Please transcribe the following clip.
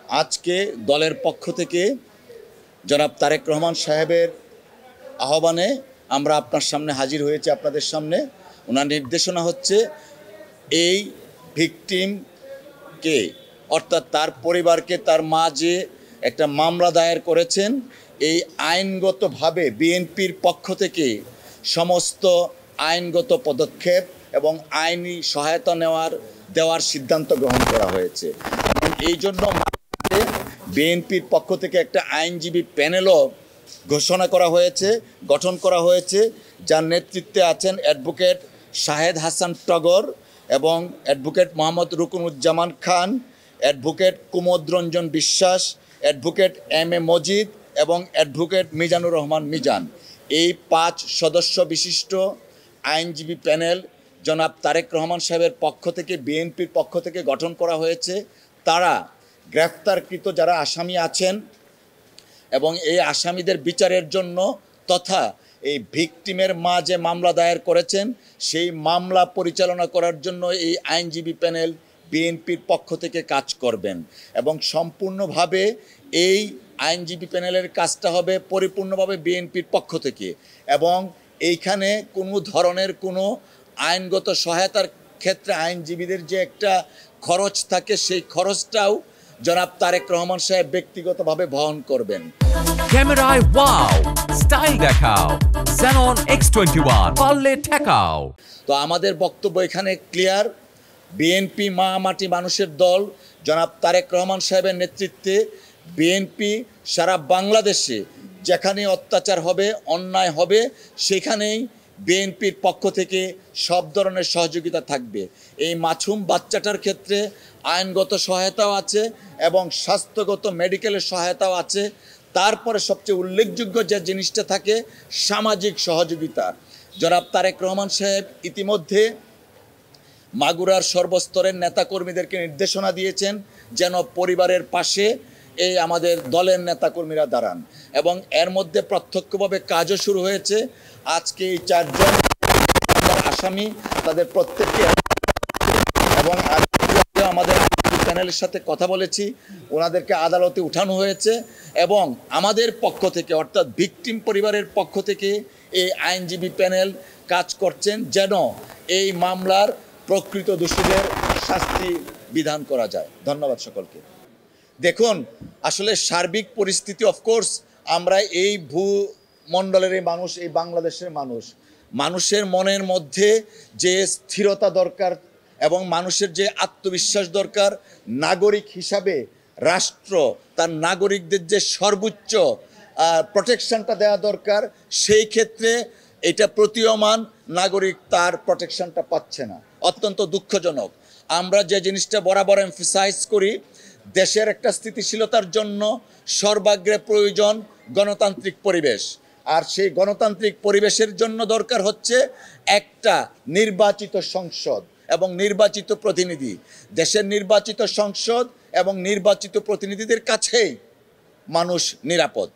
আজকে দলের পক্ষ থেকে জনাব তারেক রহমান সাহেবের আহ্বানে আমরা আপনার সামনে হাজির হয়েছি। আপনাদের সামনে ওনার নির্দেশনা হচ্ছে এই ভিকটিমকে অর্থাৎ তার পরিবারকে, তার মা যে একটা মামলা দায়ের করেছেন, এই আইনগতভাবে বিএনপির পক্ষ থেকে সমস্ত আইনগত পদক্ষেপ এবং আইনি সহায়তা দেওয়ার সিদ্ধান্ত গ্রহণ করা হয়েছে। এবং এই জন্য বিএনপির পক্ষ থেকে একটা আইনজীবী প্যানেলও গঠন করা হয়েছে, যার নেতৃত্বে আছেন অ্যাডভোকেট শাহেদ হাসান টগর এবং অ্যাডভোকেট মোহাম্মদ রুকনুজ্জামান খান, অ্যাডভোকেট কুমোদ রঞ্জন বিশ্বাস, অ্যাডভোকেট এম এ মজিদ এবং অ্যাডভোকেট মিজানুর রহমান মিজান। এই 5 সদস্য বিশিষ্ট আইনজীবী প্যানেল জনাব তারেক রহমান সাহেবের পক্ষ থেকে, বিএনপির পক্ষ থেকে গঠন করা হয়েছে। তারা গ্রেফতারকৃত যারা আসামি আছেন এবং এই আসামিদের বিচারের জন্য তথা এই ভিকটিমের মা যে মামলা দায়ের করেছেন সেই মামলা পরিচালনা করার জন্য এই আইনজীবী প্যানেল বিএনপির পক্ষ থেকে কাজ করবেন। এবং সম্পূর্ণভাবে এই আইনজীবী প্যানেলের কাজটা হবে পরিপূর্ণভাবে বিএনপির পক্ষ থেকে। এবং এইখানে কোনো ধরনের কোনো আইনগত সহায়তার ক্ষেত্রে আইনজীবীদের যে একটা খরচ থাকে, সেই খরচটাও জনাব তারেক রহমান সাহেব ব্যক্তিগতভাবে বহন করবেন। ক্যামেরায় ওয়াও, স্টাইল দেখাও, Xenon X21 পারলে ঠেকাও। তো আমাদের বক্তব্য এখানে ক্লিয়ার। বিএনপি মা মাটি মানুষের দল, জনাব তারেক রহমান সাহেবের নেতৃত্বে বিএনপি সারা বাংলাদেশে যেখানে অত্যাচার হবে, অন্যায় হবে, সেখানেই বিএনপির পক্ষ থেকে সব ধরনের সহযোগিতা থাকবে। এই মাসুম বাচ্চাটার ক্ষেত্রে আইনগত সহায়তাও আছে এবং স্বাস্থ্যগত মেডিকেলের সহায়তাও আছে। তারপরে সবচেয়ে উল্লেখযোগ্য যে জিনিসটা থাকে, সামাজিক সহযোগিতা। জনাব তারেক রহমান সাহেব ইতিমধ্যে মাগুরার সর্বস্তরের নেতাকর্মীদেরকে নির্দেশনা দিয়েছেন যেন পরিবারের পাশে এই আমাদের দলের নেতাকর্মীরা দাঁড়ান। এবং এর মধ্যে প্রত্যক্ষভাবে কাজও শুরু হয়েছে। আজকে এই 4 জন আসামি, তাদের প্রত্যেককে এবং আমাদের প্যানেলের সাথে কথা বলেছি, ওনাদেরকে আদালতে উঠানো হয়েছে। এবং আমাদের পক্ষ থেকে অর্থাৎ ভিকটিম পরিবারের পক্ষ থেকে এই আইনজীবী প্যানেল কাজ করছেন যেন এই মামলার প্রকৃত দোষীদের শাস্তি বিধান করা যায়। ধন্যবাদ সকলকে। দেখুন, আসলে সার্বিক পরিস্থিতি, অফকোর্স আমরা এই ভূমণ্ডলের এই মানুষ, এই বাংলাদেশের মানুষের মনের মধ্যে যে স্থিরতা দরকার এবং মানুষের যে আত্মবিশ্বাস দরকার, নাগরিক হিসাবে রাষ্ট্র তার নাগরিকদের যে সর্বোচ্চ প্রোটেকশনটা দেওয়া দরকার, সেই ক্ষেত্রে এটা প্রতীয়মান নাগরিক তার প্রোটেকশনটা পাচ্ছে না। অত্যন্ত দুঃখজনক। আমরা যে জিনিসটা বরাবর এমফাসাইজ করি, দেশের একটা স্থিতিশীলতার জন্য সর্বাগ্রে প্রয়োজন গণতান্ত্রিক পরিবেশ। আর সেই গণতান্ত্রিক পরিবেশের জন্য দরকার হচ্ছে একটা নির্বাচিত সংসদ এবং নির্বাচিত প্রতিনিধি। দেশের নির্বাচিত সংসদ এবং নির্বাচিত প্রতিনিধিদের কাছেই মানুষ নিরাপদ।